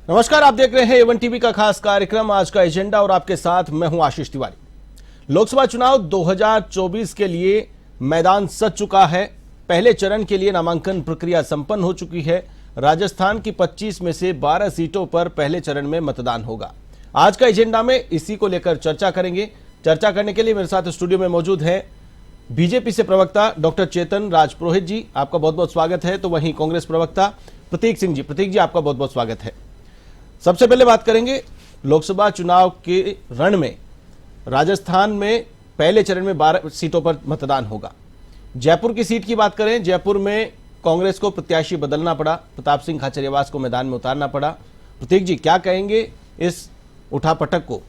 नमस्कार, आप देख रहे हैं एवन टीवी का खास कार्यक्रम आज का एजेंडा और आपके साथ मैं हूं आशीष तिवारी। लोकसभा चुनाव 2024 के लिए मैदान सज चुका है। पहले चरण के लिए नामांकन प्रक्रिया संपन्न हो चुकी है। राजस्थान की 25 में से 12 सीटों पर पहले चरण में मतदान होगा। आज का एजेंडा में इसी को लेकर चर्चा करेंगे। चर्चा करने के लिए मेरे साथ स्टूडियो में मौजूद है बीजेपी से प्रवक्ता डॉक्टर चेतन राज पुरोहित जी, आपका बहुत बहुत स्वागत है। तो वहीं कांग्रेस प्रवक्ता प्रतीक सिंह जी, आपका बहुत बहुत स्वागत है। सबसे पहले बात करेंगे लोकसभा चुनाव के रण में। राजस्थान में पहले चरण में 12 सीटों पर मतदान होगा। जयपुर की सीट की बात करें, जयपुर में कांग्रेस को प्रत्याशी बदलना पड़ा, प्रताप सिंह खाचरियावास को मैदान में उतारना पड़ा। प्रतीक जी, क्या कहेंगे इस उठापटक को?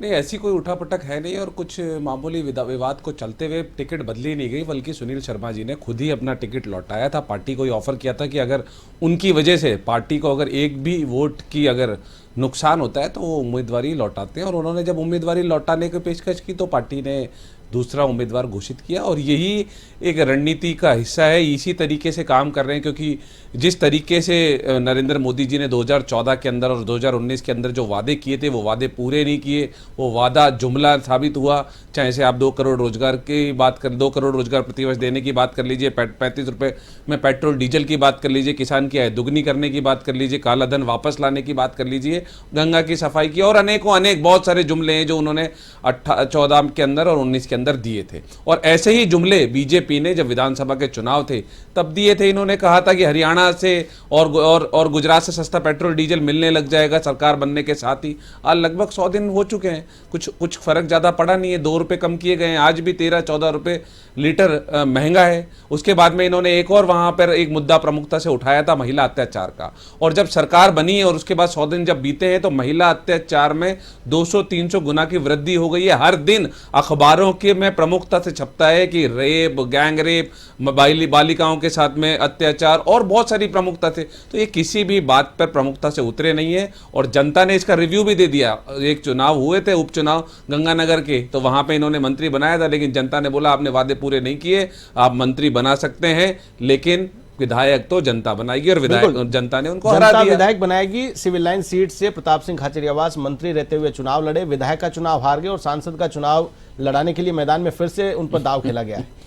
नहीं, ऐसी कोई उठापटक है नहीं और कुछ मामूली विवाद को चलते हुए टिकट बदली नहीं गई, बल्कि सुनील शर्मा जी ने खुद ही अपना टिकट लौटाया था। पार्टी को ही ऑफर किया था कि अगर उनकी वजह से पार्टी को अगर एक भी वोट की अगर नुकसान होता है तो वो उम्मीदवारी लौटाते हैं, और उन्होंने जब उम्मीदवारी लौटाने की पेशकश की तो पार्टी ने दूसरा उम्मीदवार घोषित किया। और यही एक रणनीति का हिस्सा है, इसी तरीके से काम कर रहे हैं, क्योंकि जिस तरीके से नरेंद्र मोदी जी ने 2014 के अंदर और 2019 के अंदर जो वादे किए थे वो वादे पूरे नहीं किए, वो वादा जुमला साबित हुआ। चाहे से आप 2 करोड़ रोजगार की बात कर, 2 करोड़ रोजगार प्रतिवर्ष देने की बात कर लीजिए, 35 रुपये में पेट्रोल डीजल की बात कर लीजिए, किसान की आय दुगनी करने की बात कर लीजिए, काला धन वापस लाने की बात कर लीजिए, गंगा की सफाई की, और अनेक बहुत सारे जुमले हैं जो उन्होंने 14 के अंदर और 19 के अंदर दिए थे। और ऐसे ही जुमले बीजेपी ने जब विधानसभा के चुनाव थे तब दिए थे। इन्होंने कहा था कि हरियाणा से और गुजरात से सस्ता पेट्रोल डीजल मिलने लग जाएगा सरकार बनने के साथ ही। आज लगभग 100 दिन हो चुके हैं, कुछ फर्क ज्यादा पड़ा नहीं है, 2 रुपए कम किए गए हैं। आज भी 13-14 रुपए लीटर महंगा है। उसके बाद में इन्होंने एक और वहां पर एक मुद्दा प्रमुखता से उठाया था, महिला अत्याचार का। और जब सरकार बनी है और उसके बाद 100 दिन जब बीते हैं तो महिला अत्याचार में 200-300 गुना की वृद्धि हो गई है। हर दिन अखबारों के में प्रमुखता से छपता है कि रेप, गैंग रेप, बालिकाओं के साथ में अत्याचार और बहुत सारी प्रमुखता से। तो ये किसी भी बात पर प्रमुखता से उतरे नहीं है और जनता ने इसका रिव्यू भी दे दिया। एक चुनाव हुए थे, उपचुनाव गंगानगर के, तो वहां पे इन्होंने मंत्री बनाया था, लेकिन जनता ने बोला आपने वादे पूरे नहीं किए, आप मंत्री बना सकते हैं लेकिन विधायक तो जनता बनाएगी, और विधायक जनता ने उनको हरा दिया। विधायक बनाएगी। सिविल लाइन सीट से प्रताप सिंह खाचरियावास मंत्री रहते हुए चुनाव लड़े, विधायक का चुनाव हार गए और सांसद का चुनाव लड़ाने के लिए मैदान में फिर से उन पर दाव खेला गया है।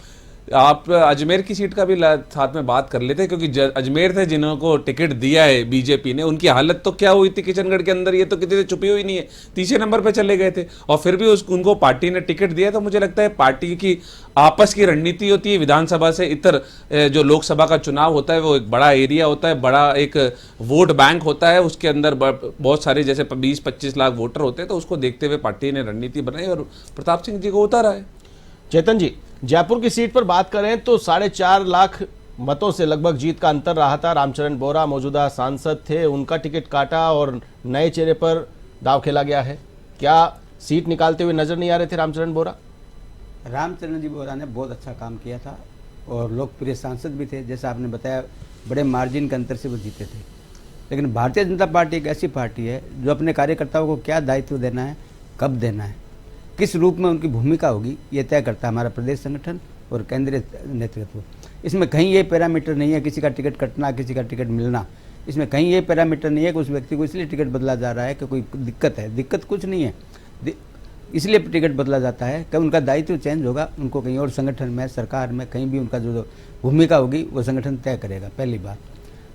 आप अजमेर की सीट का भी साथ में बात कर लेते, क्योंकि अजमेर थे जिनको टिकट दिया है बीजेपी ने, उनकी हालत तो क्या हुई थी किशनगढ़ के अंदर, ये तो किसी से छुपी हुई नहीं है। तीसरे नंबर पे चले गए थे और फिर भी उनको पार्टी ने टिकट दिया। तो मुझे लगता है पार्टी की आपस की रणनीति होती है। विधानसभा से इतर जो लोकसभा का चुनाव होता है वो एक बड़ा एरिया होता है, बड़ा एक वोट बैंक होता है, उसके अंदर बहुत सारे जैसे 20-25 लाख वोटर होते हैं। तो उसको देखते हुए पार्टी ने रणनीति बनाई और प्रताप सिंह जी को उतारा है। चेतन जी, जयपुर की सीट पर बात करें तो 4.5 लाख मतों से लगभग जीत का अंतर रहा था। रामचरण बोरा मौजूदा सांसद थे, उनका टिकट काटा और नए चेहरे पर दाव खेला गया है। क्या सीट निकालते हुए नजर नहीं आ रहे थे रामचरण बोरा? रामचरण जी बोरा ने बहुत अच्छा काम किया था और लोकप्रिय सांसद भी थे, जैसा आपने बताया बड़े मार्जिन के अंतर से वो जीते थे। लेकिन भारतीय जनता पार्टी एक ऐसी पार्टी है जो अपने कार्यकर्ताओं को क्या दायित्व देना है, कब देना है, किस रूप में उनकी भूमिका होगी, ये तय करता है हमारा प्रदेश संगठन और केंद्रीय नेतृत्व। इसमें कहीं ये पैरामीटर नहीं है किसी का टिकट कटना, किसी का टिकट मिलना। इसमें कहीं ये पैरामीटर नहीं है कि उस व्यक्ति को इसलिए टिकट बदला जा रहा है कि कोई दिक्कत है। दिक्कत कुछ नहीं है, इसलिए टिकट बदला जाता है कि उनका दायित्व चेंज होगा, उनको कहीं और संगठन में, सरकार में, कहीं भी उनका जो भूमिका होगी वो संगठन तय करेगा, पहली बात।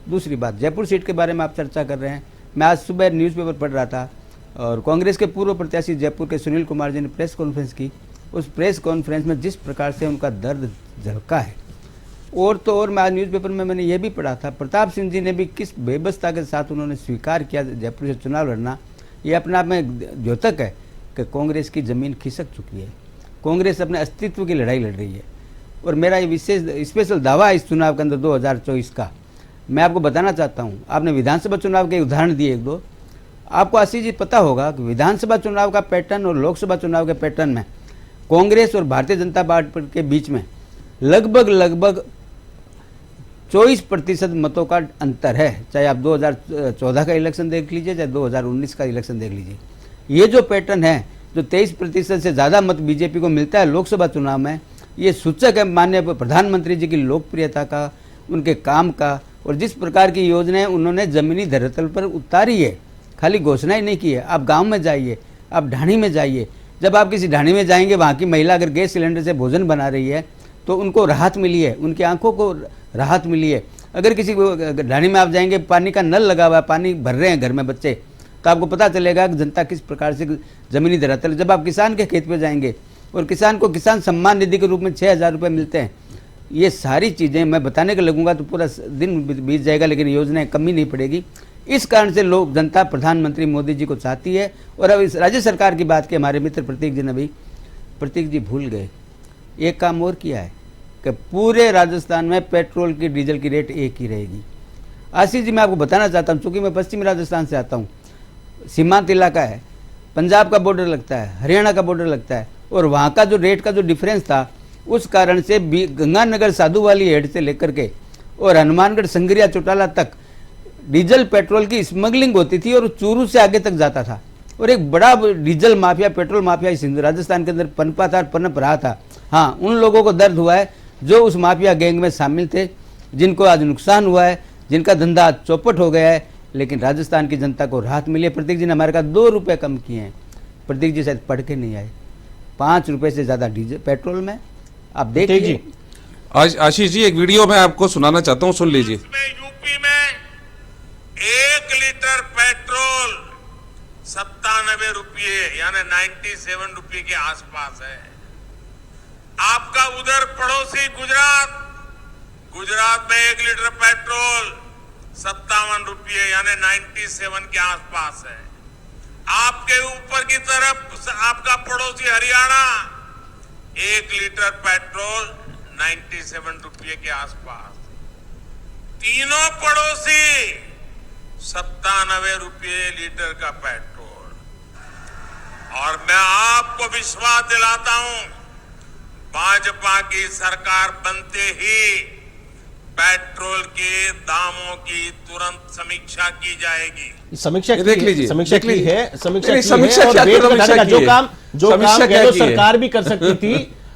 दूसरी बात, जयपुर सीट के बारे में आप चर्चा कर रहे हैं। मैं आज सुबह न्यूज़पेपर पढ़ रहा था और कांग्रेस के पूर्व प्रत्याशी जयपुर के सुनील कुमार जी ने प्रेस कॉन्फ्रेंस की। उस प्रेस कॉन्फ्रेंस में जिस प्रकार से उनका दर्द झलका है, और तो और मैं आज न्यूज़पेपर में मैंने ये भी पढ़ा था, प्रताप सिंह जी ने भी किस बेबस्ता के साथ उन्होंने स्वीकार किया जयपुर से चुनाव लड़ना। ये अपने आप में द्योतक है कि कांग्रेस की ज़मीन खिसक चुकी है, कांग्रेस अपने अस्तित्व की लड़ाई लड़ रही है। और मेरा ये विशेष स्पेशल दावा है इस चुनाव के अंदर 2024 का। मैं आपको बताना चाहता हूँ, आपने विधानसभा चुनाव के उदाहरण दिए 1-2, आपको आशीष जी पता होगा कि विधानसभा चुनाव का पैटर्न और लोकसभा चुनाव के पैटर्न में कांग्रेस और भारतीय जनता पार्टी के बीच में लगभग 24% मतों का अंतर है। चाहे आप 2014 का इलेक्शन देख लीजिए, चाहे 2019 का इलेक्शन देख लीजिए। ये जो पैटर्न है, जो 23% से ज़्यादा मत बीजेपी को मिलता है लोकसभा चुनाव में, ये सूचक है माननीय प्रधानमंत्री जी की लोकप्रियता का, उनके काम का, और जिस प्रकार की योजनाएं उन्होंने जमीनी धरातल पर उतारी है, खाली घोषणा ही नहीं की है। आप गांव में जाइए, आप ढाणी में जाइए, जब आप किसी ढाणी में जाएंगे, वहाँ की महिला अगर गैस सिलेंडर से भोजन बना रही है तो उनको राहत मिली है, उनकी आंखों को राहत मिली है। अगर किसी ढाणी में आप जाएंगे, पानी का नल लगा हुआ है, पानी भर रहे हैं घर में बच्चे, तो आपको पता चलेगा कि जनता किस प्रकार से ज़मीनी धरातल। जब आप किसान के खेत पे जाएंगे और किसान को किसान सम्मान निधि के रूप में 6,000 रुपये मिलते हैं, ये सारी चीज़ें मैं बताने के लगूंगा तो पूरा दिन बीत जाएगा, लेकिन योजनाएं कमी नहीं पड़ेगी। इस कारण से लोग, जनता प्रधानमंत्री मोदी जी को चाहती है। और अब इस राज्य सरकार की बात की हमारे मित्र प्रतीक जी ने भी, प्रतीक जी भूल गए, एक काम और किया है कि पूरे राजस्थान में पेट्रोल की, डीजल की रेट एक ही रहेगी। आशीष जी, मैं आपको बताना चाहता हूँ, चूँकि मैं पश्चिमी राजस्थान से आता हूँ, सीमांत इलाका है, पंजाब का बॉर्डर लगता है, हरियाणा का बॉर्डर लगता है, और वहाँ का जो रेट का जो डिफरेंस था, उस कारण से गंगानगर साधु वाली हेड से लेकर के और हनुमानगढ़ संगरिया चौटाला तक डीजल पेट्रोल की स्मगलिंग होती थी और चूरू से आगे तक जाता था। और एक बड़ा डीजल माफिया, पेट्रोल माफिया इस राजस्थान के अंदर पनपा था, पनप रहा था। हाँ, उन लोगों को दर्द हुआ है जो उस माफिया गैंग में शामिल थे, जिनको आज नुकसान हुआ है, जिनका धंधा आज चौपट हो गया है, लेकिन राजस्थान की जनता को राहत मिली है। प्रतीक जी ने हमारे का 2 रुपये कम किए हैं। प्रतीक जी शायद पढ़ के नहीं आए, 5 रुपये से ज़्यादा डीजल पेट्रोल में, आप देखिए। आशीष जी, एक वीडियो मैं आपको सुनाना चाहता हूँ, सुन लीजिए। यूपी में 1 लीटर पेट्रोल 97 रुपये यानी 97 रुपये के आसपास है। आपका उधर पड़ोसी गुजरात में 1 लीटर पेट्रोल 57 रुपये यानी 97 के आसपास है। आपके ऊपर की तरफ आपका पड़ोसी हरियाणा 1 लीटर पेट्रोल 97 रुपये के आसपास। तीनों पड़ोसी 97 रुपये लीटर का पेट्रोल। और मैं आपको विश्वास दिलाता हूं, भाजपा की सरकार बनते ही पेट्रोल के दामों की तुरंत समीक्षा की जाएगी। समीक्षा देख लीजिए, समीक्षा की है, समीक्षा और क्या, वेट घटाने का जो काम समीक्षा क्या की है? सरकार भी कर सकती थी।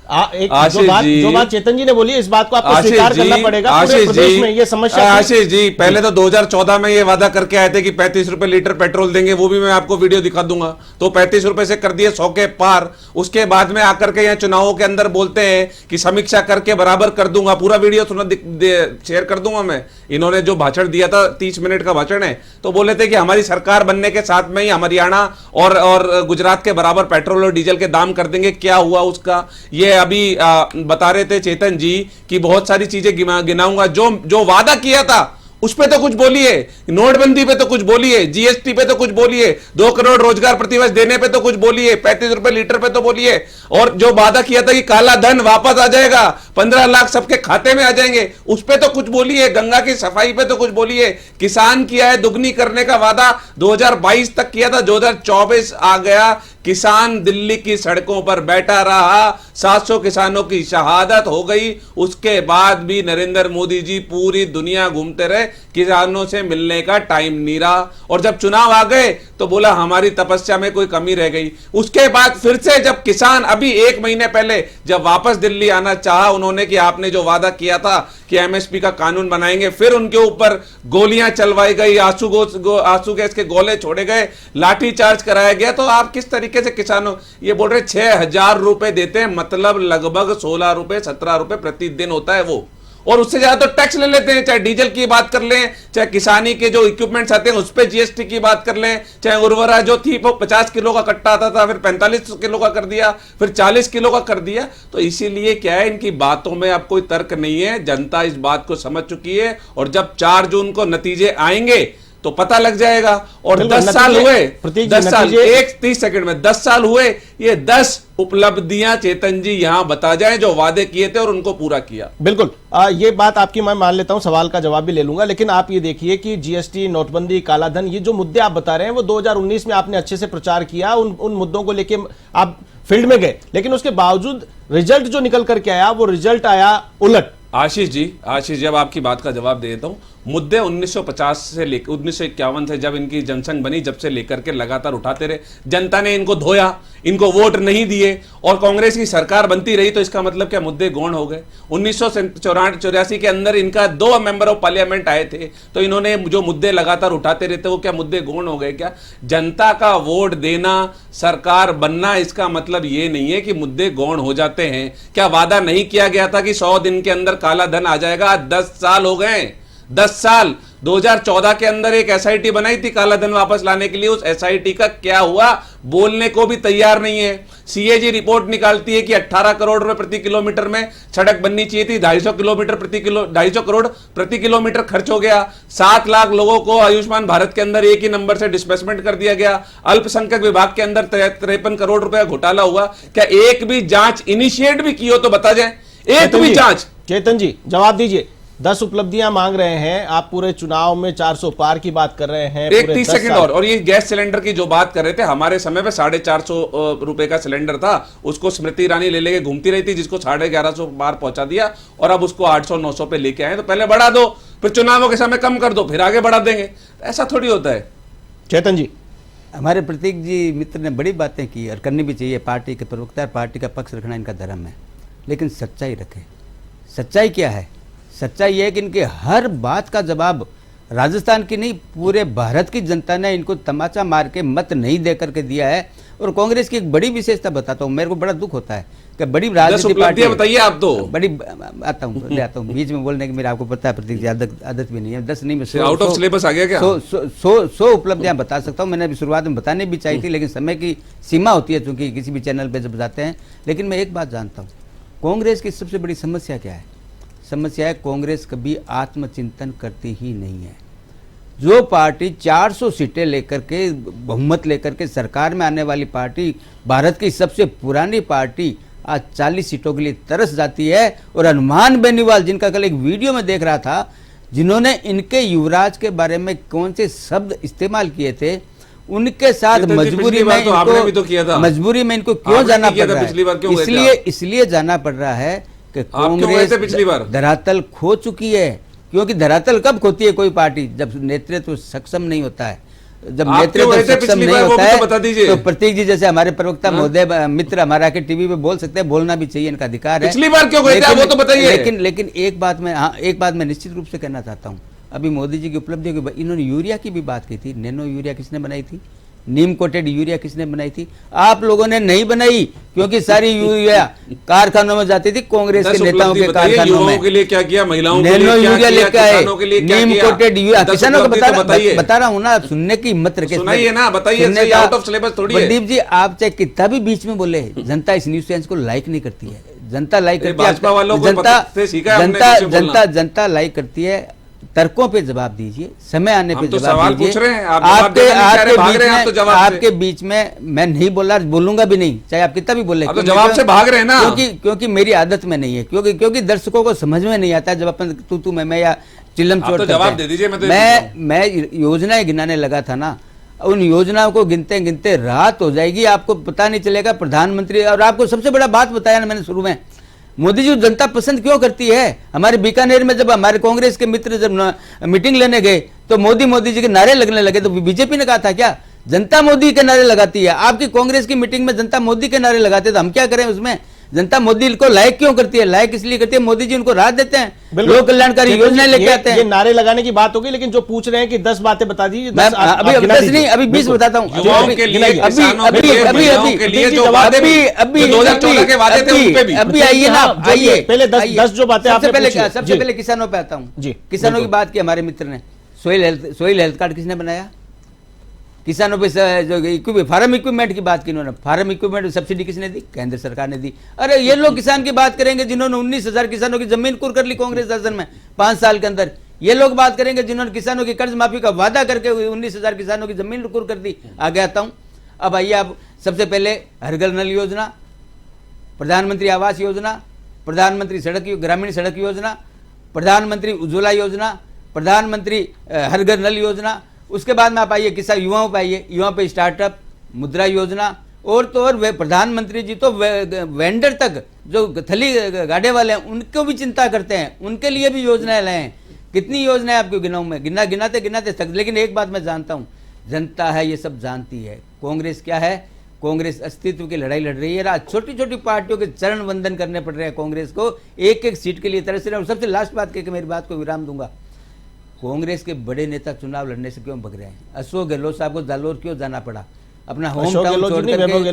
जो बात चेतन जी ने बोली, इस बात को आपको स्वीकार करना पड़ेगा। पूरे प्रदेश में ये समस्या। आशीष जी, पहले तो 2014 में ये वादा करके आए थे कि 35 रुपए लीटर पेट्रोल देंगे, वो भी मैं आपको वीडियो दिखा दूंगा। तो 35 रुपए से कर दिए 100 के पार। उसके बाद में आकर के यहाँ चुनावों के अंदर बोलते हैं कि समीक्षा करके बराबर कर दूंगा। पूरा वीडियो शेयर कर दूंगा मैं। इन्होंने जो भाषण दिया था, 30 मिनट का भाषण है, तो बोले थे कि हमारी सरकार बनने के साथ में ही हम हरियाणा और गुजरात के बराबर पेट्रोल और डीजल के दाम कर देंगे। क्या हुआ उसका? ये अभी बता रहे थे चेतन जी कि बहुत सारी चीजें गिनाऊंगा। जो वादा किया था उस पे तो कुछ बोलिए, नोटबंदी पे तो कुछ बोलिए, जीएसटी पे तो कुछ बोलिए, 2 करोड़ रोजगार प्रतिवर्ष देने पे तो कुछ बोलिए, 35 रुपए लीटर पे तो बोलिए। और जो वादा किया था कि काला धन वापस आ जाएगा, 15 लाख सबके खाते में आ जाएंगे, उस पे तो कुछ बोलिए। गंगा की सफाई पे तो कुछ बोलिए। किसान किया है दुगनी करने का वादा, 2022 तक किया था, 2024 आ गया, किसान दिल्ली की सड़कों पर बैठा रहा, 700 किसानों की शहादत हो गई। उसके बाद भी नरेंद्र मोदी जी पूरी दुनिया घूमते रहे, किसानों से मिलने का टाइम नहीं रहा। और जब चुनाव आ गए तो बोला हमारी तपस्या में कोई कमी रह गई। उसके बाद फिर से जब किसान अभी 1 महीने पहले जब वापस दिल्ली आना चाहा उन्होंने कि आपने जो वादा किया था कि एमएसपी का कानून बनाएंगे, फिर उनके ऊपर गोलियां चलवाई गई, आंसू गैस के गोले छोड़े गए, लाठी चार्ज कराया गया। तो आप किस तरीके से किसानों, ये बोल रहे 6,000 रुपए देते हैं, मतलब लगभग 16 रुपए 17 रुपए प्रतिदिन होता है वो। और उससे ज्यादा तो टैक्स ले लेते हैं, चाहे डीजल की बात कर लें, चाहे किसानी के जो इक्विपमेंट्स आते हैं उस पर जीएसटी की बात कर लें, चाहे उर्वरा जो थी वो 50 किलो का कट्टा आता था, फिर 45 किलो का कर दिया, फिर 40 किलो का कर दिया। तो इसीलिए क्या है, इनकी बातों में अब कोई तर्क नहीं है। जनता इस बात को समझ चुकी है और जब 4 जून को नतीजे आएंगे तो पता लग जाएगा। और 10 साल हुए, 10 साल, 30 सेकंड में 10 साल हुए, ये 10 उपलब्धियां चेतन जी यहां बता जाएं जो वादे किए थे और उनको पूरा किया। बिल्कुल, ये बात आपकी मैं मान लेता हूं, सवाल का जवाब भी ले लूंगा। लेकिन आप ये देखिए कि जीएसटी, नोटबंदी, कालाधन, ये जो मुद्दे आप बता रहे हैं वो 2019 में आपने अच्छे से प्रचार किया, उन मुद्दों को लेके आप फील्ड में गए, लेकिन उसके बावजूद रिजल्ट जो निकल करके आया वो रिजल्ट आया उलट। आशीष जी, अब आपकी बात का जवाब दे देता हूं। मुद्दे 1950 से लेकर 1951 से जब इनकी जनसंघ बनी, जब से लेकर के लगातार उठाते रहे। जनता ने इनको धोया, इनको वोट नहीं दिए और कांग्रेस की सरकार बनती रही, तो इसका मतलब क्या मुद्दे गौण हो गए। 1984 के अंदर इनका 2 मेंबर ऑफ पार्लियामेंट आए थे, तो इन्होंने जो मुद्दे लगातार उठाते रहते वो क्या मुद्दे गौण हो गए क्या? जनता का वोट देना, सरकार बनना, इसका मतलब ये नहीं है कि मुद्दे गौण हो जाते हैं। क्या वादा नहीं किया गया था कि 100 दिन के अंदर काला धन आ जाएगा? 10 साल हो गए, 10 साल। 2014 के अंदर एक एसआईटी बनाई थी काला धन वापस लाने के लिए, उस एसआईटी का क्या हुआ? बोलने को भी तैयार नहीं है। सीएजी रिपोर्ट निकालती है कि 18 करोड़ रुपए प्रति किलोमीटर में सड़क बननी चाहिए थी, 250 करोड़ प्रति किलोमीटर खर्च हो गया। 7 लाख लोगों को आयुष्मान भारत के अंदर एक ही नंबर से डिस्बर्समेंट कर दिया गया। अल्पसंख्यक विभाग के अंदर 53 करोड़ रुपए का घोटाला हुआ। क्या एक भी जांच इनिशिएट भी की हो तो बता जाए, एक भी जांच? चेतन जी जवाब दीजिए। 10 उपलब्धियां मांग रहे हैं आप, पूरे चुनाव में 400 पार की बात कर रहे हैं। एक 30 सेकंड और ये गैस सिलेंडर की जो बात कर रहे थे, हमारे समय पे 450 रुपए का सिलेंडर था, उसको स्मृति ईरानी ले लेके घूमती रही थी, जिसको 1150 पार पहुंचा दिया और अब उसको 800-900 पे लेके आए। तो पहले बढ़ा दो, फिर चुनावों के समय कम कर दो, फिर आगे बढ़ा देंगे। ऐसा थोड़ी होता है। चेतन जी, हमारे प्रतीक जी मित्र ने बड़ी बातें की और करनी भी चाहिए। पार्टी के प्रवक्ता, पार्टी का पक्ष रखना इनका धर्म है, लेकिन सच्चाई रखें। सच्चाई क्या है? सच्चाई यह है कि इनके हर बात का जवाब राजस्थान की नहीं, पूरे भारत की जनता ने इनको तमाचा मार के मत नहीं दे करके दिया है। और कांग्रेस की एक बड़ी विशेषता बताता हूँ, मेरे को बड़ा दुख होता है कि बड़ी राजनीतिक पार्टी बताइए आप तो बड़ी आता हूँ बीच में बोलने की, मेरा आपको पता है प्रतीक जी आदत भी नहीं है। 10 नहीं, मैं आउट ऑफ सिलेबस आ गया क्या? 100 उपलब्धियां बता सकता हूँ। मैंने अभी शुरुआत में बताने भी चाहिए थी, लेकिन समय की सीमा होती है चूंकि किसी भी चैनल पर जब बताते हैं। लेकिन मैं एक बात जानता हूँ, कांग्रेस की सबसे बड़ी समस्या क्या है? समस्या है कांग्रेस कभी आत्मचिंतन करती ही नहीं है। जो पार्टी 400 सीटें लेकर के, बहुमत लेकर के सरकार में आने वाली पार्टी, भारत की सबसे पुरानी पार्टी, आज 40 सीटों के लिए तरस जाती है। और हनुमान बेनीवाल, जिनका कल एक वीडियो में देख रहा था, जिन्होंने इनके युवराज के बारे में कौन से शब्द इस्तेमाल किए थे, उनके साथ मजबूरी में इनको क्यों जाना पड़ रहा है? इसलिए जाना पड़ रहा है कि कांग्रेस पिछली बार धरातल खो चुकी है। क्योंकि धरातल कब खोती है कोई पार्टी? जब नेतृत्व सक्षम नहीं होता है। जब नेतृत्व सक्षम नहीं होता है तो प्रतीक जी जैसे हमारे प्रवक्ता महोदय मित्र हमारा के टीवी पे बोल सकते हैं, बोलना भी चाहिए, इनका अधिकार है। पिछली बार क्यों गए थे वो तो बताइए। लेकिन एक बात मैं निश्चित रूप से कहना चाहता हूँ। अभी मोदी जी की उपलब्धि की इन्होंने यूरिया की भी बात की थी। नैनो यूरिया किसने बनाई थी? नीम कोटेड यूरिया किसने बनाई थी? आप लोगों ने नहीं बनाई, क्योंकि सारी यूरिया कारखानों में जाती थी, कांग्रेस के नेताओं के कारखानों में। के लिए क्या किया? महिलाओं के नैनो यूरिया लेकर आए, नीम कोटेड यूरिया। किसानों को बता रहा हूँ ना, सुनने की मत रखे, सुनाइए ना, बताइए। आउट ऑफ सिलेबस थोड़ी है। प्रदीप जी आप चाहे कितना भी बीच में बोले, जनता इस न्यूज चैनल को लाइक नहीं करती है। जनता लाइक करती है, जनता लाइक करती है। तर्कों पे जवाब दीजिए, समय आने पे जवाब दीजिए। आपके बीच में मैं नहीं बोल रहा, बोलूंगा भी नहीं, चाहे आप कितना भी बोले। तो जवाब से भाग रहे हैं ना, क्योंकि मेरी आदत में नहीं है, क्योंकि दर्शकों को समझ में नहीं आता जब अपन तू मैं या चिल्लम चोट। जवाब दे दीजिए। मैं योजनाएं गिनाने लगा था ना, उन योजनाओं को गिनते गिनते रात हो जाएगी, आपको पता नहीं चलेगा। प्रधानमंत्री, और आपको सबसे बड़ा बात बताया ना मैंने शुरू में, मोदी जी जनता पसंद क्यों करती है? हमारे बीकानेर में जब हमारे कांग्रेस के मित्र जब मीटिंग लेने गए तो मोदी जी के नारे लगने लगे, तो बीजेपी ने कहा था क्या जनता मोदी के नारे लगाती है? आपकी कांग्रेस की मीटिंग में जनता मोदी के नारे लगाते, तो हम क्या करें उसमें? जनता मोदी को लाइक क्यों करती है? लाइक इसलिए करती है मोदी जी उनको राहत देते हैं, लोक कल्याणकारी योजनाएं लेके आते हैं। ये नारे लगाने की बात होगी, लेकिन जो पूछ रहे हैं कि 10 बातें बता दीजिए। अभी 10 नहीं, अभी 20 बताता हूँ। अभी आइए ना, आइए पहले 10 जो बातें आपने पूछी। सबसे पहले किसानों पे आता हूँ जी। किसानों की बात की हमारे मित्र ने, सोइल हेल्थ कार्ड किसने बनाया? किसानों पे जो फार्म इक्विपमेंट की बात की इन्होंने, फार्म इक्विपमेंट सब्सिडी किसने दी? केंद्र सरकार ने दी। अरे ये लोग किसान की बात करेंगे जिन्होंने 19,000 किसानों की जमीन कुर्क कर ली कांग्रेस शासन में 5 साल के अंदर। ये लोग बात करेंगे जिन्होंने किसानों की कर्ज माफी का वादा करके 19,000 किसानों की जमीन कुर्क कर दी। आगे आता हूं। अब आइए, आप सबसे पहले हर घर नल योजना, प्रधानमंत्री आवास योजना, प्रधानमंत्री ग्रामीण सड़क योजना, प्रधानमंत्री उज्ज्वला योजना, प्रधानमंत्री हर घर नल योजना। उसके बाद में आप आइए किसान युवाओं पे आइए, युवाओं पे स्टार्टअप, मुद्रा योजना, और तो और वे प्रधानमंत्री जी तो वेंडर तक जो थली गाड़े वाले हैं उनको भी चिंता करते हैं, उनके लिए भी योजनाएं लाए हैं। कितनी योजनाएं आपको गिनाऊं मैं, गिनाते गिनाते थक। लेकिन एक बात मैं जानता हूं, जनता है ये सब जानती है। कांग्रेस क्या है, कांग्रेस अस्तित्व की लड़ाई लड़ रही है। आज छोटी छोटी पार्टियों के चरण वंदन करने पड़ रहे हैं कांग्रेस को, एक एक सीट के लिए तरस रहे हैं। और सबसे लास्ट बात कह के मेरी बात को विराम दूंगा, कांग्रेस के बड़े नेता चुनाव लड़ने से क्यों भग रहे हैं? अशोक गहलोत साहब को जालोर क्यों जाना पड़ा? अपना होम टाउन छोड़ करके वैभव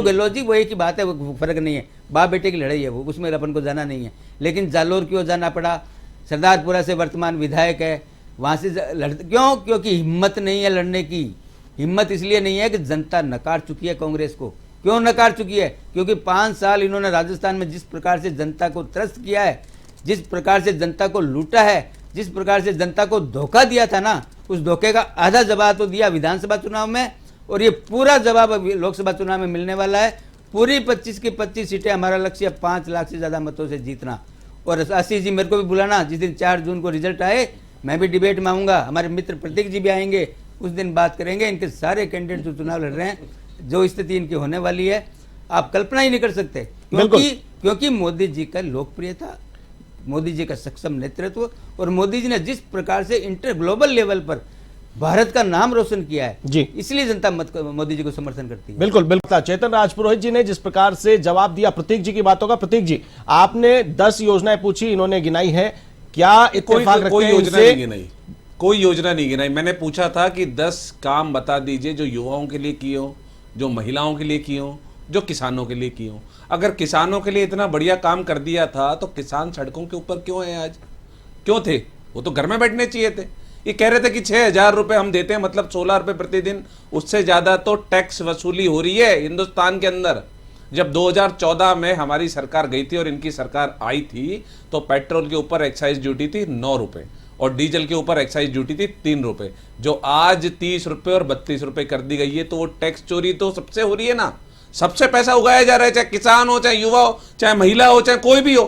गहलोत जी, वो एक ही बात है, वो फर्क नहीं है, बाप बेटे की लड़ाई है वो, उसमें अपन को जाना नहीं है। लेकिन जालोर क्यों जाना पड़ा? सरदारपुरा से वर्तमान विधायक है, वहाँ से क्यों? क्योंकि हिम्मत नहीं है लड़ने की। हिम्मत इसलिए नहीं है कि जनता नकार चुकी है कांग्रेस को। क्यों नकार चुकी है? क्योंकि 5 साल इन्होंने राजस्थान में जिस प्रकार से जनता को त्रस्त किया है, जिस प्रकार से जनता को लूटा है, जिस प्रकार से जनता को धोखा दिया था ना, उस धोखे का आधा जवाब तो दिया विधानसभा चुनाव में, और ये पूरा जवाब अभी लोकसभा चुनाव में मिलने वाला है। पूरी 25 की 25 सीटें हमारा लक्ष्य 5 लाख से ज़्यादा मतों से जीतना। और आशीष जी मेरे को भी बुलाना, जिस दिन 4 जून को रिजल्ट आए मैं भी डिबेट में आऊँगा, हमारे मित्र प्रतीक जी भी आएंगे, उस दिन बात करेंगे। इनके सारे कैंडिडेट जो चुनाव लड़ रहे हैं, जो स्थिति इनकी होने वाली है आप कल्पना ही नहीं कर सकते। क्योंकि मोदी जी का लोकप्रियता, मोदी जी का सक्षम नेतृत्व, और मोदी जी ने जिस प्रकार से इंटर ग्लोबल लेवल पर भारत का नाम रोशन किया है जी, इसलिए जनता मोदी जी को समर्थन करती है। बिल्कुल बिल्कुल। चेतन राजपुरोहित जी ने जिस प्रकार से जवाब दिया प्रतीक जी की बातों का, प्रतीक जी आपने 10 योजनाएं पूछी, इन्होंने गिनाई है, क्या इत्तेफाक रखते हैं इनसे? कोई योजना नहीं गिनाई। मैंने पूछा था कि 10 काम बता दीजिए जो युवाओं के लिए किए हो, जो महिलाओं के लिए किए हो, जो किसानों के लिए किए हो। अगर किसानों के लिए इतना बढ़िया काम कर दिया था तो किसान सड़कों के ऊपर क्यों है आज? क्यों थे? वो तो घर में बैठने चाहिए थे। ये कह रहे थे कि 6,000 रुपए हम देते हैं, मतलब 16 रुपए प्रतिदिन, उससे ज्यादा तो टैक्स वसूली हो रही है हिंदुस्तान के अंदर। जब 2014 में हमारी सरकार गई थी और इनकी सरकार आई थी तो पेट्रोल के ऊपर एक्साइज ड्यूटी थी 9 रुपए और डीजल के ऊपर एक्साइज ड्यूटी थी 3 रुपए, जो आज 30 रुपए और 32 रुपए कर दी गई है। तो वो टैक्स चोरी तो सबसे हो रही है ना, सबसे पैसा उगाया जा रहा है, चाहे किसान हो, चाहे युवा हो, चाहे महिला हो, चाहे कोई भी हो।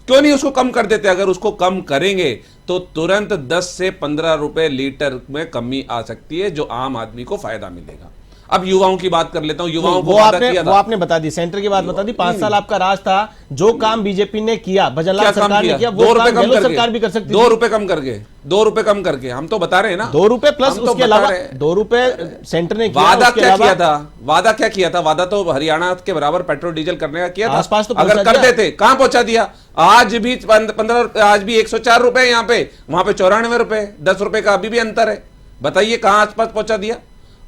क्यों नहीं उसको कम कर देते? अगर उसको कम करेंगे तो तुरंत 10 से 15 रुपए लीटर में कमी आ सकती है, जो आम आदमी को फायदा मिलेगा। अब युवाओं की बात कर लेता हूं। युवाओं को वो आपने बता दी, सेंटर की बात बता दी। 5 साल आपका राज था, जो काम बीजेपी ने किया, भजनलाल सरकार ने किया, वो काम गहलोत सरकार भी कर सकती है। 2 रुपए कम करके, 2 रुपए कम करके, हम तो बता रहे हैं ना, 2 रुपए प्लस उसके अलावा 2 रुपए सेंटर ने किया। वादा क्या किया था? वादा क्या किया था? वादा तो हरियाणा के बराबर पेट्रोल डीजल करने का किया था। आसपास तो अगर करते थे, कहां पहुंचा दिया? आज भी 15, आज भी 104 रुपए यहाँ पे, वहां पे 94 रुपए, 10 रुपए का अभी भी अंतर है। बताइए कहां आसपास पहुंचा दिया?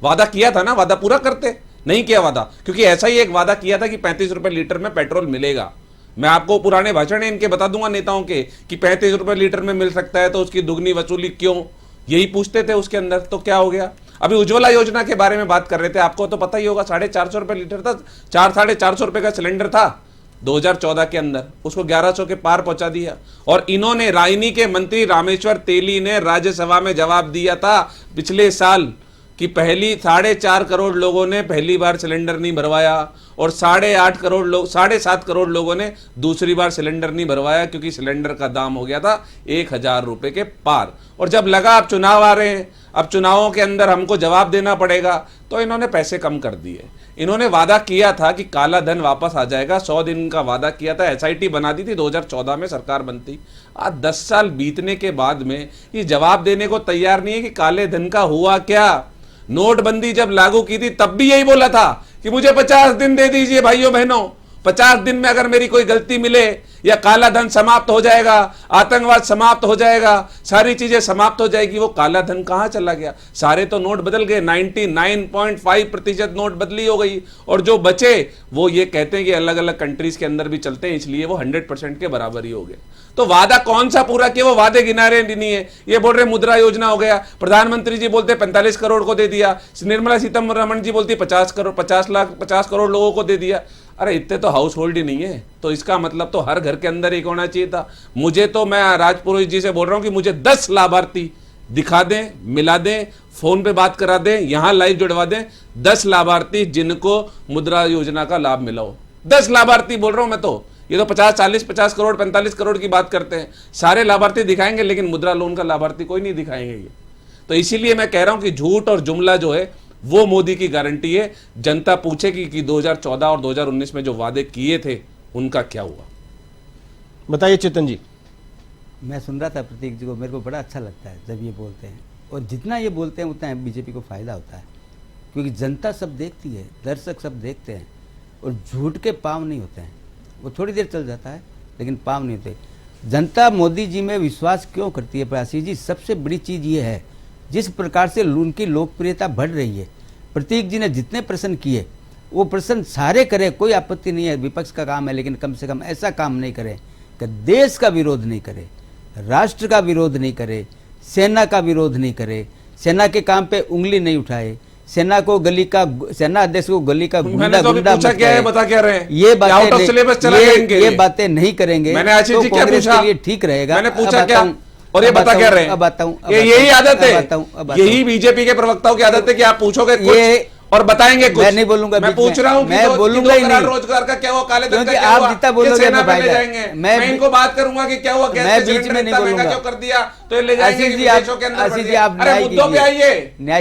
वादा किया था ना, वादा पूरा करते, नहीं किया वादा। क्योंकि ऐसा ही एक वादा किया था कि 35 रुपए लीटर में पेट्रोल मिलेगा। मैं आपको पुराने भाषण इनके बता दूंगा नेताओं के कि 35 रुपए लीटर में मिल सकता है तो उसकी दुगनी वसूली क्यों, यही पूछते थे उसके अंदर। तो क्या हो गया? अभी उज्ज्वला योजना के बारे में बात कर रहे थे, आपको तो पता ही होगा, 450 रुपए लीटर था, 450 रुपए का सिलेंडर था 2014 के अंदर, उसको 1100 के पार पहुंचा दिया। और इन्होंने, रायनी के मंत्री रामेश्वर तेली ने राज्यसभा में जवाब दिया था पिछले साल कि 4.5 करोड़ लोगों ने पहली बार सिलेंडर नहीं भरवाया और 7.5 करोड़ लोगों ने दूसरी बार सिलेंडर नहीं भरवाया, क्योंकि सिलेंडर का दाम हो गया था 1,000 रुपए के पार। और जब लगा अब चुनाव आ रहे हैं, अब चुनावों के अंदर हमको जवाब देना पड़ेगा, तो इन्होंने पैसे कम कर दिए। इन्होंने वादा किया था कि काला धन वापस आ जाएगा, 100 दिन का वादा किया था, SIT बना दी थी 2014 में सरकार बनती। आज 10 साल बीतने के बाद में ये जवाब देने को तैयार नहीं है कि काले धन का हुआ क्या। नोटबंदी जब लागू की थी तब भी यही बोला था कि मुझे 50 दिन दे दीजिए भाइयों बहनों, 50 दिन में अगर मेरी कोई गलती मिले या काला धन समाप्त हो जाएगा, आतंकवाद समाप्त हो जाएगा, सारी चीजें समाप्त हो जाएगी। वो काला धन कहां चला गया? सारे तो नोट बदल गए, 99.5% नोट बदली हो गई, और जो बचे वो ये कहते हैं कि अलग अलग कंट्रीज के अंदर भी चलते हैं, इसलिए वो 100% के बराबर ही हो गए। तो वादा कौन सा पूरा किया? वो वादे गिना रहे नहीं है। ये बोल रहे मुद्रा योजना हो गया, प्रधानमंत्री जी बोलते 45 करोड़ को दे दिया, निर्मला सीतारमण जी बोलती 50 करोड़ लोगों को दे दिया। अरे इतने तो हाउस होल्ड ही नहीं है, तो इसका मतलब तो हर घर के अंदर एक होना चाहिए था। मुझे तो, मैं राजपुरोहित जी से बोल रहा हूं कि मुझे 10 लाभार्थी दिखा दें, मिला दें, फोन पे बात करा दें, यहां लाइव जुड़वा दें, 10 लाभार्थी जिनको मुद्रा योजना का लाभ मिला हो। 10 लाभार्थी बोल रहा हूं मैं तो। ये तो 50 करोड़ 45 करोड़ की बात करते हैं, सारे लाभार्थी दिखाएंगे लेकिन मुद्रा लोन का लाभार्थी कोई नहीं दिखाएंगे ये। तो इसीलिए मैं कह रहा हूं कि झूठ और जुमला जो है वो मोदी की गारंटी है। जनता पूछेगी कि 2014 और 2019 में जो वादे किए थे उनका क्या हुआ। बताइए चेतन जी। मैं सुन रहा था प्रतीक जी को, मेरे को बड़ा अच्छा लगता है जब ये बोलते हैं, और जितना ये बोलते हैं उतना बीजेपी को फायदा होता है, क्योंकि जनता सब देखती है, दर्शक सब देखते हैं, और झूठ के पाँव नहीं होते हैं। वो थोड़ी देर चल जाता है लेकिन पाँव नहीं होते। जनता मोदी जी में विश्वास क्यों करती है आशीष जी? सबसे बड़ी चीज़ ये है, जिस प्रकार से उनकी लोकप्रियता बढ़ रही है। प्रतीक जी ने जितने प्रश्न किए वो प्रश्न सारे करे, कोई आपत्ति नहीं है, विपक्ष का काम है, लेकिन कम से कम ऐसा काम नहीं करे कि देश का विरोध नहीं करे, राष्ट्र का विरोध नहीं करे, सेना का विरोध नहीं करे, सेना के काम पे उंगली नहीं उठाए, सेना को गली का, सेना अध्यक्ष को गली का गुंडा गुंडा क्या है, बता क्या रहे हैं? ये बातें नहीं करेंगे। मैंने आशीष जी क्या पूछा? के लिए ठीक रहेगा। मैंने पूछा क्या? और ये बता क्या रहे हैं? अब बताऊं, यही आदत है, यही बीजेपी के प्रवक्ताओं की आदत है कि आप पूछोगे कुछ और बताएंगे कुछ। मैं नहीं बोलूंगा, मैं पूछ रहा हूँ, मैं बोलूंगा ही नहीं। रोजगार का क्या हुआ, काले धन का क्योंकि क्या आप हुआ, जितना बोलोगे मैं ले जाएंगे। मैं इनको बात करूंगा कि क्या हुआ, मैं बीच में नहीं बोलूंगा, क्यों कर दिया, तो ये ले जाएंगे विदेशों के अंदर। अरे मुद्दों पे आइए,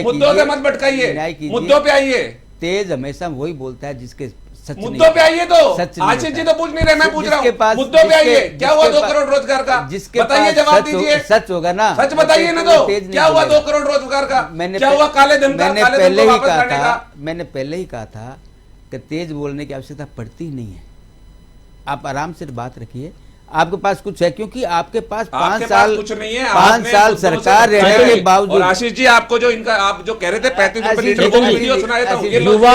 मुद्दों से मत भटकाइए, मुद्दों पे आइए। तेज हमेशा वही बोलता है जिसके सच मुद्दों पे आइए। तो सच आशीष जी तो पूछ नहीं रहे, मैं पूछ रहा हूँ, पास मुद्दों पे आइए। क्या हुआ 2 करोड़ रोजगार का? जिसके बताइए, जवाब दीजिए। सच होगा ना, सच बताइए ना। तो क्या हुआ 2 करोड़ रोजगार का? क्या हुआ काले धन का? मैंने पहले ही कहा था कि तेज बोलने की आवश्यकता पड़ती ही नहीं है। आप आराम से बात रखिए, आपके पास कुछ है, क्योंकि आपके पास 5 साल कुछ नहीं है, 5 साल सरकार रहने के बावजूद। आशीष जी, आपको जो इनका, आप जो कह रहे थे 35 रुपए लीटर को वीडियो सुना देता हूं, युवा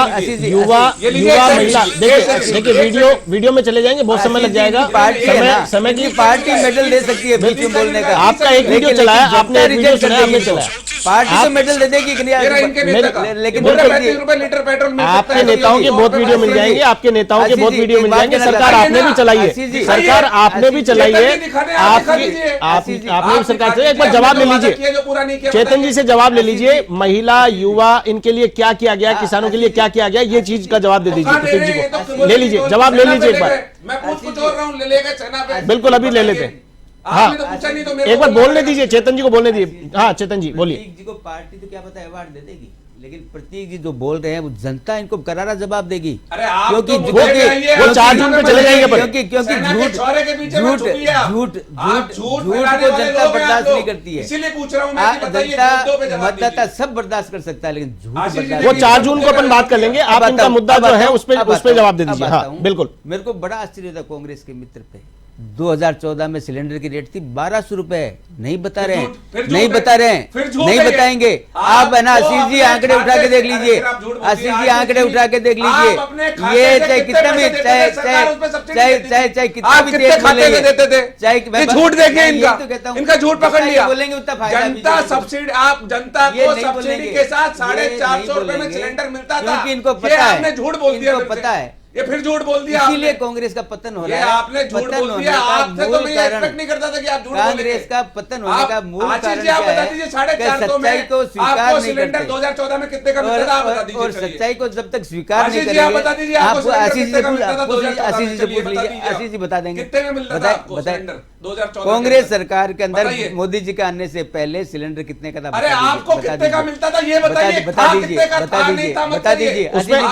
महिला, देखिए वीडियो में चले जाएंगे, बहुत समय लग जाएगा। समय की पार्टी मेडल दे सकती है बीच में बोलने का। आपका एक वीडियो चलाया, आपने वीडियो चलाया, हमने चलाया। पार्टी तो मेडल दे देगी कि नहीं? लेकिन 35 रुपए लीटर पेट्रोल मिल सकता है। आपके नेताओं के बहुत वीडियो मिल जाएंगे, आपके नेताओं के बहुत वीडियो मिल जाएंगे। सरकार आपने भी चलाई है, सरकार आपने भी चलाई है, आपने भी सरकार से। एक बार जवाब ले लीजिए, चेतन जी से जवाब ले लीजिए। महिला, युवा, इनके लिए क्या किया गया, किसानों के लिए क्या किया गया, ये चीज का जवाब दे दीजिए प्रतीक जी को। ले लीजिए, जवाब ले लीजिए एक बार। मैं पूछ रहा हूँ, ले लेगा सेना पे? बिल्कुल, अभी ले लेते हैं। हाँ, एक बार बोलने दीजिए, चेतन जी को बोलने दीजिए। हाँ चेतन जी बोलिए। प्रतीक जी को पार्टी तो क्या पता अवार्ड दे देगी, लेकिन प्रतीक जी जो बोल रहे हैं वो जनता इनको करारा जवाब देगी। क्योंकि वो 4 जून पे चले जाएंगे, क्योंकि झूठ को जनता बर्दाश्त नहीं करती है। इसीलिए पूछ रहा हूं, जनता, मतदाता सब बर्दाश्त कर सकता है, लेकिन झूठ बर्दाश्त। वो 4 जून को अपन बात कर लेंगे। आप इनका मुद्दा जो है उस पर जवाब दे दीजिए। हाँ बिल्कुल। मेरे को बड़ा आश्चर्य था कांग्रेस के मित्र पे। 2014 में सिलेंडर की रेट थी 1200 रुपए। नहीं बता रहे हैं, नहीं बता रहे हैं, नहीं बताएंगे। आप है ना आशीष जी आंकड़े उठा के देख लीजिए, आशीष जी आंकड़े उठा के देख लीजिए। ये चाहे कितना भी, चाहे कितना भी देश देते थे, चाहे झूठ देंगे इनका झूठ पकड़ लिया। बोलेंगे उतना फायदा। जनता सब्सिडी, आप जनता को सब्सिडी के साथ 450 रुपए में सिलेंडर मिलता था, क्योंकि इनको पता है, आपने झूठ बोल दिया, पता है, ये फिर झूठ बोल दिया। इसीलिए कांग्रेस का पतन हो रहा है। आपने झूठ बोल दिया। आपसे तो मैं एक्सपेक्ट नहीं करता था कि आप झूठ बोलेंगे। कांग्रेस का पतन होने का मूल कारण आप बता दीजिए, 450 में आपको सिलेंडर 2014 में कितने का मिलता था, आप बता दीजिए। और सच्चाई को जब तक स्वीकार नहीं करेंगे, आप बता दीजिए, आशीष जी आशीष से पूछ लीजिए, आशीष जी बता देंगे कितने में मिलता था आपको सिलेंडर 2014? कांग्रेस सरकार के अंदर मोदी जी के आने से पहले सिलेंडर कितने का था? अरे आपको कितने का मिलता था ये बताइए, बता दीजिए।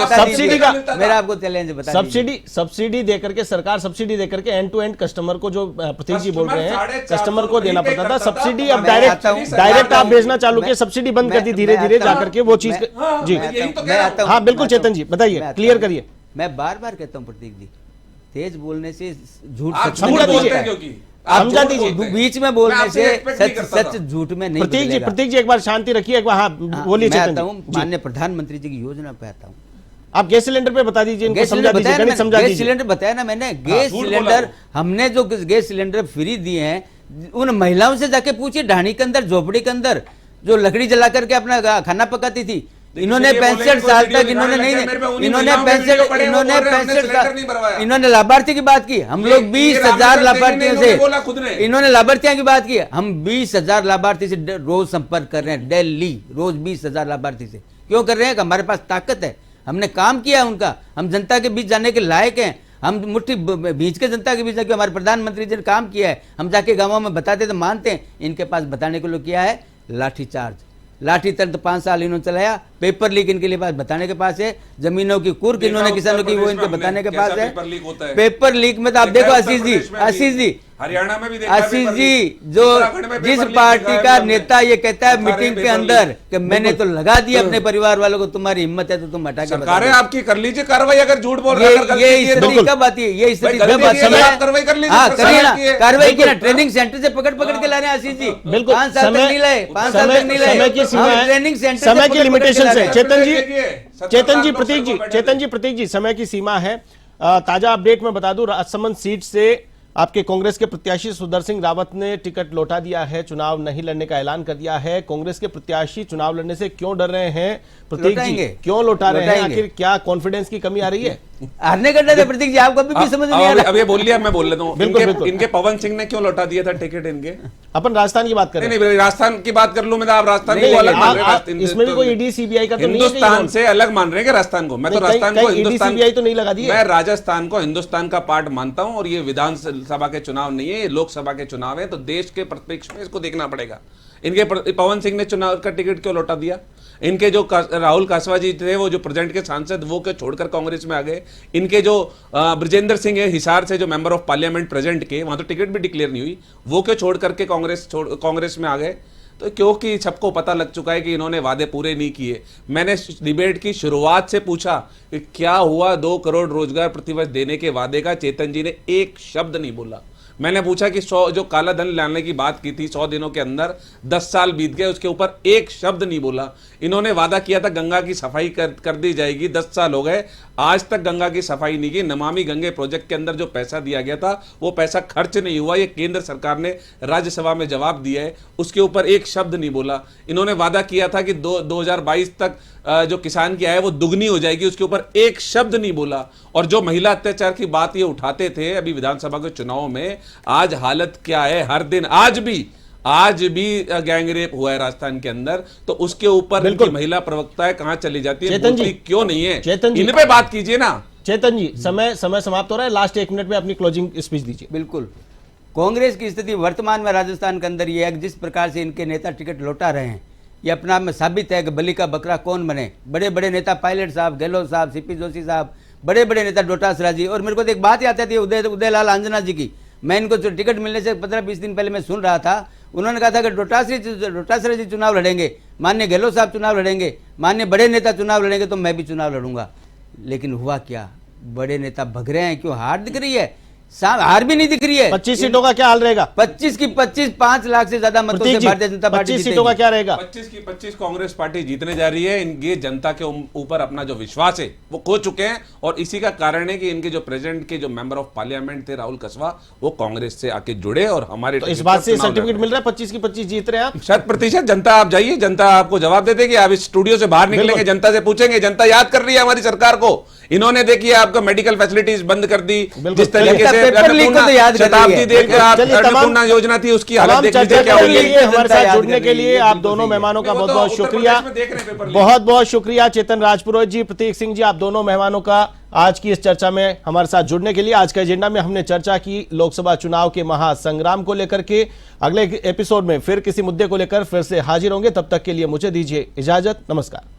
सब्सिडी का मेरा आपको चैलेंज बता दीजिए। सब्सिडी देकर के, सरकार सब्सिडी देकर के एंड टू एंड कस्टमर को, जो प्रतीक जी बोल रहे हैं, कस्टमर को देना पड़ता था सब्सिडी। अब डायरेक्ट आप भेजना चालू किए, सब्सिडी बंद कर दी धीरे धीरे जाकर के वो चीज। जी हाँ बिल्कुल, चेतन जी बताइए, क्लियर करिए। मैं बार बार कहता हूँ प्रतीक जी, तेज बोलने से झूठ समझा दीजिए, बीच में बोलने से सच झूठ में नहीं। प्रतीक जी एक बार शांति रखिए, एक बार। हाँ बोलिए चेतन जी। माननीय प्रधानमंत्री जी की योजना पे आता हूँ। आप गैस सिलेंडर पे बता दीजिए, इनको समझा दीजिए, गणित समझा दीजिए। गैस सिलेंडर बताया ना मैंने, गैस सिलेंडर हमने जो गैस सिलेंडर फ्री दिए हैं, उन महिलाओं से जाके पूछिए, ढाणी के अंदर, झोपड़ी के अंदर, जो लकड़ी जला करके अपना खाना पकाती थी। इन्होंने 65 साल तक इन्होंने लाभार्थी की बात की। हम लोग 20,000 लाभार्थियों से, इन्होंने लाभार्थियों की बात की। हम 20,000 लाभार्थी से रोज संपर्क कर रहे हैं, डेली रोज 20,000 लाभार्थी से। क्यों कर रहे हैं? हमारे पास ताकत है, हमने काम किया उनका, हम जनता के बीच जाने के लायक हैं, हम मुट्ठी बीच के जनता के बीच जाके, हमारे प्रधानमंत्री जी ने काम किया है, हम जाके गांवों में बताते तो मानते हैं। इनके पास बताने के लिए किया है लाठी चार्ज, लाठी तंत्र 5 साल इन्होंने चलाया, पेपर लीक इनके लिए पास बताने के पास है, जमीनों की कुर्क इन्होंने किसानों की वो इनके बताने के पास है। पेपर लीक में तो आप देखो आशीष जी हरियाणा में भी आशीष जी, जो जिस पार्टी का नेता ये कहता है मीटिंग के अंदर कि मैंने तो लगा दिया अपने परिवार वालों को, तुम्हारी हिम्मत है तो तुम हटा के सरकारें आपकी कर लीजिए कार्रवाई, अगर झूठ बोल रहे हैं ये स्थिति कब आती है, ये स्थिति कब आती है, कार्रवाई कर लीजिए। हाँ करिए ना, कार्रवाई की ना, ट्रेनिंग सेंटर से पकड़ के ला रहे हैं आशीष जी। बिल्कुल 5 साल तक नहीं लाए, 5 साल तक नहीं लाए, समय की सीमा है, ट्रेनिंग सेंटर समय की लिमिटेशन है। चेतन जी प्रतीक प्रतीक जी समय की सीमा है। ताजा अपडेट में बता दूं, राजसमंद सीट से आपके कांग्रेस के प्रत्याशी सुदर्शन रावत ने टिकट लौटा दिया है, चुनाव नहीं लड़ने का ऐलान कर दिया है। कांग्रेस के प्रत्याशी चुनाव लड़ने से क्यों डर रहे हैं प्रतीक जी, क्यों लौटा रहे हैं, आखिर क्या कॉन्फिडेंस की कमी आ रही है? हारने का डर है प्रतीक जी, आपको अभी भी समझ नहीं आ रहा। अब ये बोल लिया, मैं बोल लेता हूँ। बिल्कुल। इनके पवन सिंह ने क्यों लौटा दिया था टिकट इनके? अपन राजस्थान की बात करें। नहीं, राजस्थान की बात कर लूं मैं, आप राजस्थान को अलग मान रहे हैं। इसमें भी कोई ईडी सीबीआई का तो नहीं है, हिंदुस्तान से अलग मान रहे हैं राजस्थान को? मैं तो राजस्थान को हिंदुस्तान, सीबीआई तो नहीं लगा दी है। मैं राजस्थान को हिंदुस्तान का पार्ट मानता हूं, और ये विधानसभा के चुनाव नहीं है, ये लोकसभा के चुनाव है, तो देश के परिप्रेक्ष्य में इसको देखना पड़ेगा। इनके पवन सिंह ने चुनाव का टिकट क्यों लौटा दिया? इनके जो राहुल कासवा जी थे, वो जो प्रेजेंट के सांसद, वो क्यों छोड़कर कांग्रेस में आ गए? इनके जो ब्रजेंद्र सिंह है हिसार से, जो मेंबर ऑफ पार्लियामेंट प्रेजेंट के, वहां तो टिकट भी डिक्लेयर नहीं हुई, वो क्यों छोड़ करके कांग्रेस में आ गए? तो क्योंकि सबको पता लग चुका है कि इन्होंने वादे पूरे नहीं किए। मैंने डिबेट की शुरुआत से पूछा कि क्या हुआ 2 करोड़ रोजगार प्रतिवर्ष देने के वादे का? चेतन जी ने एक शब्द नहीं बोला। मैंने पूछा कि 100 जो काला धन लाने की बात की थी 100 दिनों के अंदर, 10 साल बीत गए, उसके ऊपर एक शब्द नहीं बोला। इन्होंने वादा किया था गंगा की सफाई कर दी जाएगी, 10 साल हो गए, आज तक गंगा की सफाई नहीं की। नमामि गंगे प्रोजेक्ट के अंदर जो पैसा दिया गया था वो पैसा खर्च नहीं हुआ, ये केंद्र सरकार ने राज्यसभा में जवाब दिया है, उसके ऊपर एक शब्द नहीं बोला। इन्होंने वादा किया था कि 2022 तक जो किसान की आय वो दुगनी हो जाएगी, उसके ऊपर एक शब्द नहीं बोला। और जो महिला अत्याचार की बात ये उठाते थे अभी विधानसभा के चुनाव में, आज हालत क्या है? हर दिन आज भी गैंग रेप हुआ है राजस्थान के अंदर, तो उसके ऊपर इनकी महिला प्रवक्ताएं कहां चली जाती है? चेतन जी क्यों नहीं है? चेतन जी इन पे बात कीजिए ना। चेतन जी समय समाप्त हो रहा है, लास्ट 1 मिनट में अपनी क्लोजिंग स्पीच दीजिए। बिल्कुल, कांग्रेस की स्थिति वर्तमान में राजस्थान के अंदर ये है, जिस प्रकार से इनके नेता टिकट लौटा रहे हैं, ये अपने आप में साबित है कि बलि का बकरा कौन बने। बड़े बड़े नेता पायलट साहब, गहलोत साहब, सीपी जोशी साहब, बड़े बड़े नेता डोटासरा जी, और मेरे को तो एक बात याद आती है उदयलाल आंजना जी की। मैं इनको टिकट मिलने से 15-20 दिन पहले मैं सुन रहा था, उन्होंने कहा था कि डोटासरा जी चुनाव लड़ेंगे, माननीय गहलोत साहब चुनाव लड़ेंगे, माननीय बड़े नेता चुनाव लड़ेंगे, तो मैं भी चुनाव लड़ूंगा। लेकिन हुआ क्या? बड़े नेता भग रहे हैं। क्यों? हार दिख रही है, हार भी नहीं दिख रही है। 25 सीटों का क्या हाल रहेगा? 25 की 25, 5 लाख से ज्यादा मतों से भारतीय जनता पार्टी 25 सीटों का क्या रहेगा? 25 की 25 कांग्रेस पार्टी जीतने जा रही है। इनके जनता के ऊपर अपना जो विश्वास है वो खो चुके हैं, और इसी का कारण है कि इनके जो प्रेजेंट के जो मेंबर ऑफ पार्लियामेंट थे राहुल कसवा, वो कांग्रेस से आके जुड़े और हमारे तो इस बात से सर्टिफिकेट मिल रहा है 25 की 25 जीत रहे हैं आप? 100%। जनता, आप जाइए, जनता आपको जवाब दे देगी। आप इस स्टूडियो से बाहर निकलेंगे, जनता से पूछेंगे, जनता याद कर रही है हमारी सरकार को। इन्होंने देखिए आपका मेडिकल फैसिलिटीज बंद कर दी, जिस तरीके से शताब्दी अन्नपूर्णा योजना थी उसकी हालत देख लीजिए क्या हुई है। हमारे साथ जुड़ने के लिए आप दोनों मेहमानों का बहुत बहुत शुक्रिया, बहुत बहुत शुक्रिया। चेतन राजपुरोहित जी, प्रतीक सिंह जी, आप दोनों मेहमानों का आज की इस चर्चा में हमारे साथ जुड़ने के लिए। आज का एजेंडा में हमने चर्चा की लोकसभा चुनाव के महासंग्राम को लेकर के। अगले एपिसोड में फिर किसी मुद्दे को लेकर फिर से हाजिर होंगे, तब तक के लिए मुझे दीजिए इजाजत, नमस्कार।